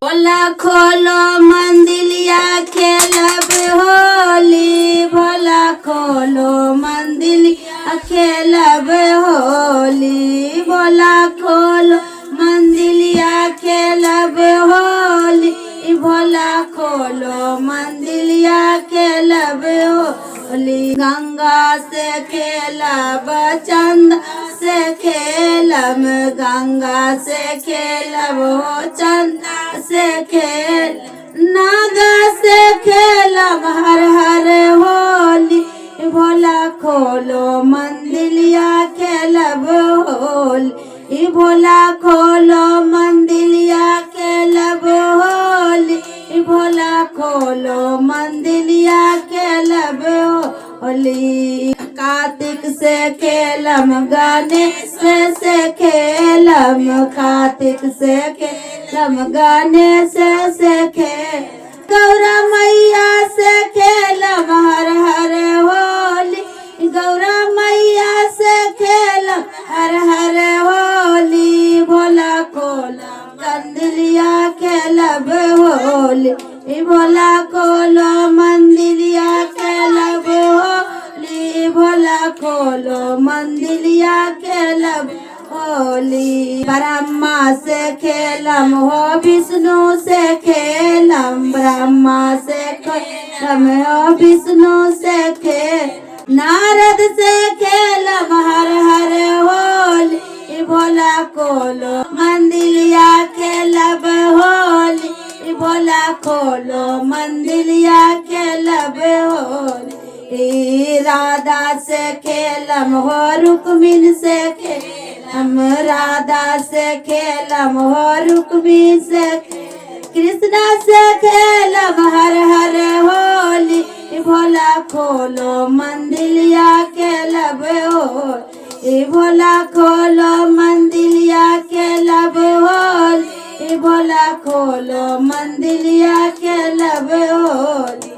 भोला खोलो मंदिलिया खेलब होली, भोला खोलो मंदिलिया खेलब होली, भोला खोलो मंदिलिया खेलब होली, भोला खोलो मंदिलिया खेलब होली। गंगा से खेलब चंदा से खेलब, गंगा से खेलब चंदा से खेल, नागा से खेलब हर हर होली, भोला खोलो मंदिलिया खेलब होली, भोला खोलो मंदिलिया खेलब होली, भोला खोलो मंदिलिया खेलब होली। कार्तिक से खेलम गणेश से खेलम, कार्तिक से खेलम गणेश से खेल, गौरा मैया से खेलम हर हर होली, गौरा मैया से खेलम हर हर होली, भोला खोलो मंदिलिया खेलब होली, भोला खोलो मंदिलिया खेलब होली, भोला खोलो मंदिलिया खेलब होली। ब्रह्मा से खेलम हो विष्णु से खेलम, ब्रह्मा से खेलम हो विष्णु से खेल, नारद से खेलम हर हर होली, भोला खोलो मंदिलिया खेलब होली, भोला खोलो मंदिलिया खेलब होली। राधा से खेलम हो रुक्मिणी से खेलम, राधा से खेलम हो रुक्मिणी से, कृष्णा से खेलम हर हर होली, भोला खोलो मंदिलिया खेलब होली, भोला खोलो मंदिलिया खेलब होली, भोला खोलो मंदिलिया खेलब होली।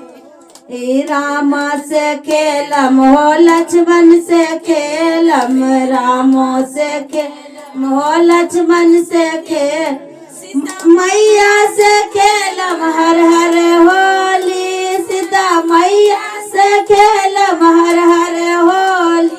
रामा से खेलम हो लक्ष्मण से खेलम, रामो से खेलम हो लक्ष्मण से खेल, मैया से खेलम हर हर होली, सीता मैया से खेलम हर हर होली,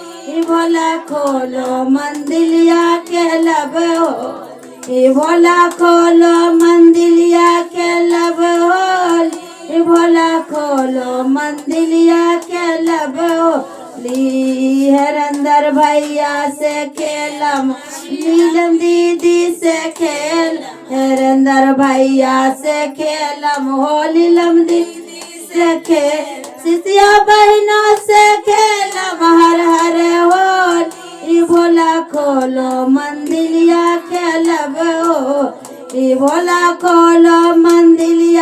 भोला खोलो मंदिलिया खेलब होली, भोला खोलो मंदिलिया खेलब होली, भोला खोलो मंदिलिया खेलब होली। हरंदर भैया से खेलम, नीलम दीदी से खेल, हरंदर भैया से खेलम हो नीलम दीदी से खेल, सिसिया बहनों से खेलम हर हर होली, भोला खोलो मंदिलिया खेलब होली, भोला खोलो मंदिलिया